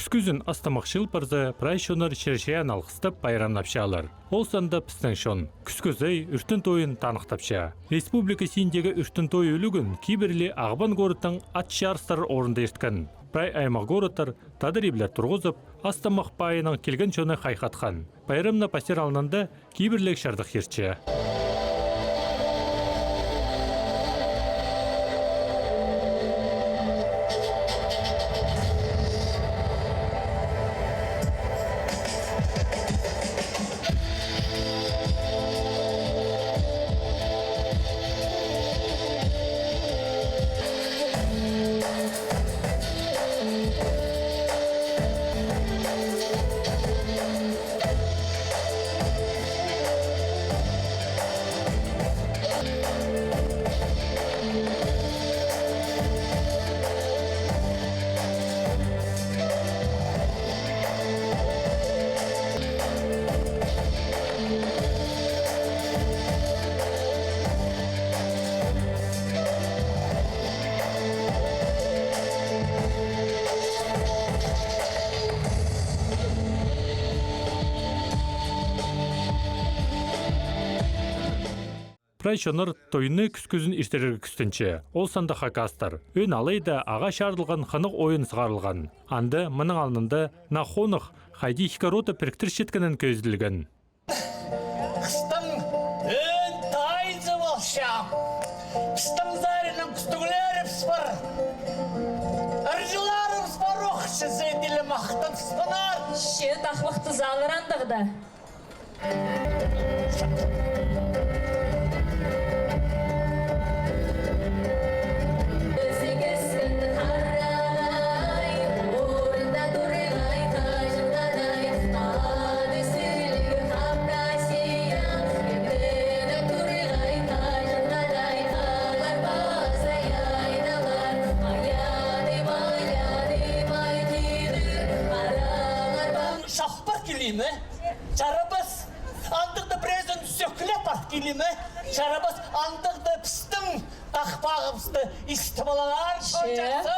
Күскүзін астамақ шылпырзы прайшоныр шершеян алқыстып байрамнапшалар. Ол санда пістіңшон. Күскүзей үртін тойын танықтапша. Республика синдегі үртін той өлігін кейбірлі ағбан горыттың ат шарыстар орында ерткін. Прай аймақ горыттар тадыриблер тұрғызып, астамақ пайының келген шоны қайқатқан. Байрамна пастер алынында кейбірлік шардық ерчі. Прайшоныр тойыны күскүзін іштерерге күстінші. Ол санда хакастар. Өн алайда аға шардылған қынық ойын сығарылған. Анды мұның алынында нахонық хайди хикароты періктір шеткінін көзілген. Қыстың өн тайынзы болша. Қыстың зарының күстігілері піспір. Үржілері піспір оқшы зәйділі мақтын піспінар. Шет ақлықты залырандығда. Келеме, шарабас андықты презен сөкілеп ат келеме, шарабас андықты пістің тақпағымызды истімалалар шончасы.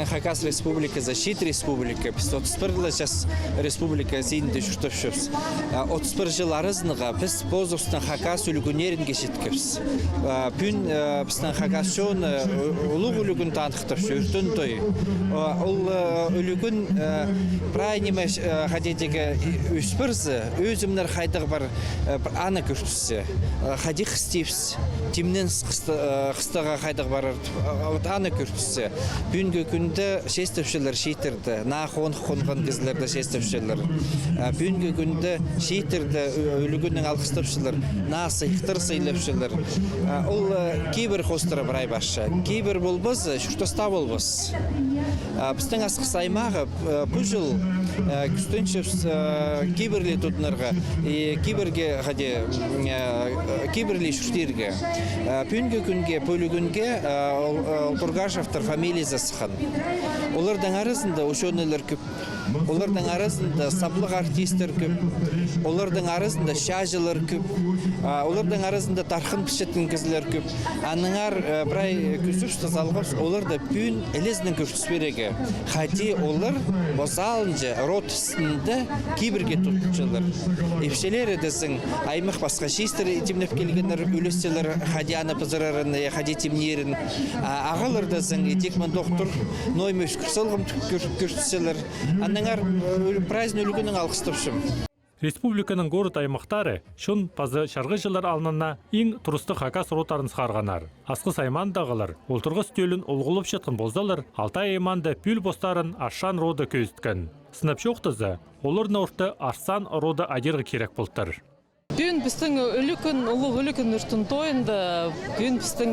Хакас республика, защита республика, 531 сейчас республика зейінде жүртіпшіпс. 31 жыл арызныға біз бозыстың Хакас үлгінерін кешеткіпс. Пүн біздің Хакас шоын ұлық үлгін танықтып жүртін той. Ол үлгін прайнеме қадетегі өспірзі, өзімнер қайдығы бар аны көрсісі. Қади қыстепсі, темнен қыстыға қайдығы бар аны көрсісі. Бүгінгі күнді шестіпшілер шейтерді, нақон-қонған кезлерді шестіпшілер. Бүгінгі күнді шейтерді үлігінің алқыстыпшілер, нақсыйқтыр сейлепшілер. Ол кейбір қостыры бірай башы. Кейбір болбыз, шүртоста болбыз. Біздің асқыс аймағы бұл жыл күстеншіпс кейбірлі тұтынырға, кейбірлі шүртерге. Бүгінгі күнге, бөлігінге Тұргашевтар фамилиясы сықын. Олардың арасында ошонелер көп. Олардың арасында саблық артистер көп. Олардың арасында шажылар көп. Олардың арасында тарқын пішетін кізілер көп. Аныңар бірай күсіпшті залғыз, оларда пүйін әлезінің көрсіз береге. Хати олар босалынжы ротысында кейбірге тұтыншылар. Епшелері десің аймақ басқа шейстер етімнеп келгендер өлестелер хадияны пызырарын, хади темнерін. Ағалар десің етекмен доқтыр, ноймеш күрсалғым көрсетселер. Аныңар праздник үлгінің алқыстыпшым. Республиканың город аймақтары шын пазы шарғы жылар алынына ең тұрысты Хакас ротарын сқарғанар. Асқы саймандағылар, олтырғы стөлін олғылып шетқін боздалар, Алтай айманды пүл бостарын ашан роды көздікін. сынап жоқтызы, олар орты Арсан рода адерғы керек болтыр. Бүгін біздің ұлық үлікін үртін тойында, бүгін біздің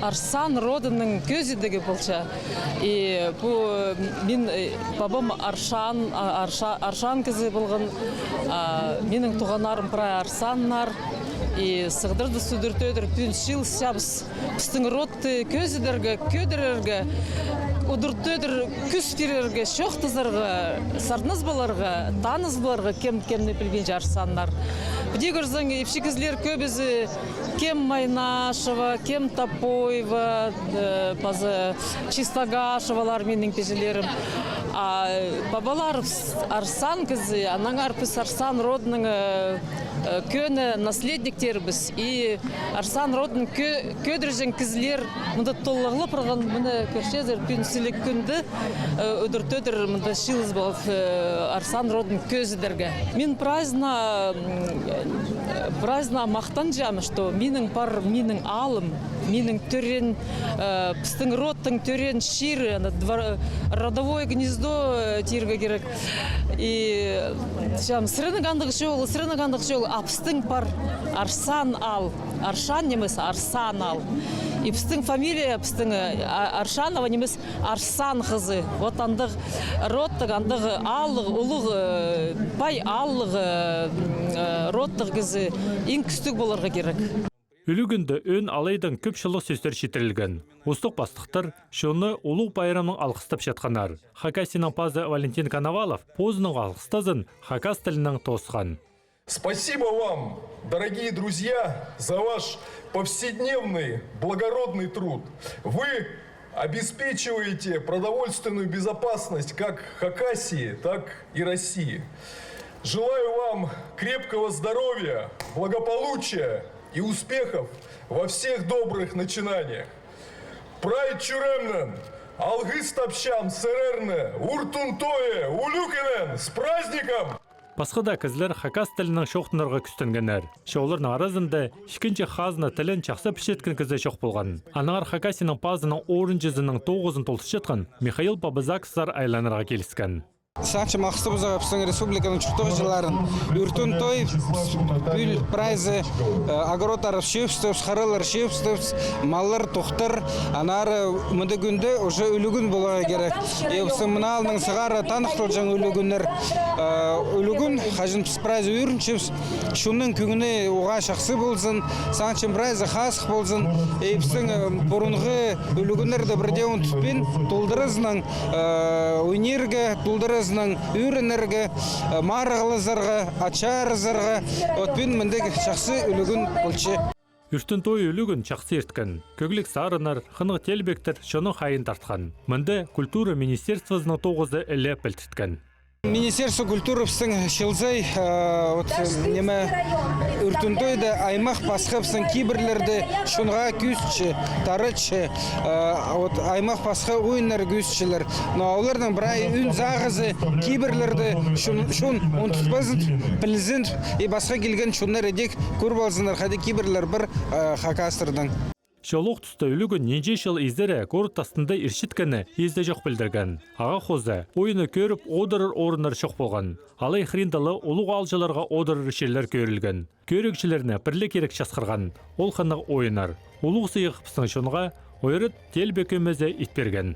Арсан родының көзідегі болча. Мен бабам Аршан кізі болған, менің туғанарым прай Арсаннар. Сығдырды сүдіртөдір, бүгін шил сябыз біздің родты көзідерге, көдірерге, удыртөдір күс керерге, шоқтызарға, сарныз баларға, таныз баларға кем-кемні білген Арсаннар. Где көрсең, епшекізлер көбізі кем Майнашева, кем Топоева, Чистогашевалар менің пежелерім. Бабалар Арсан кізі, анаңар піс Арсан родының көні наследниктер біз. И Арсан родының көдіржен кізлер мұнда толығылы тұрған мұны көршезір күнсілік күнді өдіртөдір мұнда шилыз болып Арсан родының көзідерге. Мен праздна мақтан жамы, что менің алым, менің түрен, пістің родтың түрен ширы, родовое гнездо тирге керек. И сырыны қандық жол, а пістің пар Арсан ал, Аршан немес Арсан ал. И пістің фамилия, пістің Аршанова немес Арсан қызы. Вот андық родтық, андық аллық, ұлық, бай аллық родтық кізі ең күстік боларға керек. Үлігінді өн алайдан көп шылық сөздер шетірілген. Остық бастықтар шоны ұлық байрамның алғыстап жатқанар. Хакасинің пазы Валентин Коновалов позының алғыстазын хакас тілінің тосқан. Спасибо вам, дорогие друзья, за ваш повседневный благородный труд. Вы обеспечиваете продовольственную безопасность как Хакасии, так и России. Желаю вам крепкого здоровья, благополучия и успехов во всех добрых начинаниях. Прайд чуремнен, алгыс тапшам сэрэрне, уртунтое, улюкенен, с праздником! Басқада кізлер хакас тілінің шоқтынырға күстінгенер. Шоулардың арызында шікінші хазына тілін чақсы пішеткен кізі шоқ болған. Анағар хакасының пазының орынжызының 9-ын толсы жеткен Михаил Бабызаксар айланырға келіскен. Санчы мақсыбызға біздің республиканың чүқтығы жыларын үртін той, бүл прайзы, агротар шөпстөпс, қарылар шөпстөпс, малар тұқтыр, анары мұнды күнді уже үлігін болуға керек. Епсі мұналының сығары танықтыл жаң үлігінер. Үлігін қажын піс прайзы үйрін шөпс, шуның күнгіне оға шақсы болсын, санчы прайзы қасық болсын. Епсің бұрынғы үлігінерді бірде ұн түтпен толдырызның өнерге, толдырыз үйренерге, марғылызарға, ачарызарға, отпен міндегі шақсы үлігін бұлчы. Үртін той үлігін чақсы ерткен. Көглік сарынар, қынық телбектір шоның хайын тартқан. Мінде культура министерствозының 9-ы әлі пілтіткен. Министерство культуры біздің шылзай үртіндойды аймақ басқа біздің кейбірлерді шынға күсші, тарычы, аймақ басқа ойынлар күсшілер. Олардың бірай үн зағызы кейбірлерді шын ұнтықпазын, білізін, басқа келген шынлар едек көрбалзынар, қады кейбірлер бір хакастырдың. Шолуқ тұста үлігін ненже шыл издері көріт астында иршіткені езді жоқ білдірген. Аға қозы ойыны көріп одырыр орыныр шоқ болған. Алай хриндалы ұлық алжыларға одырыр шерлер көрілген. Көрікшілеріне бірлі керек шасқырған. Ол қанық ойынар. Ұлық сыйық пысың шынға ойырыт телбекемезе итперген.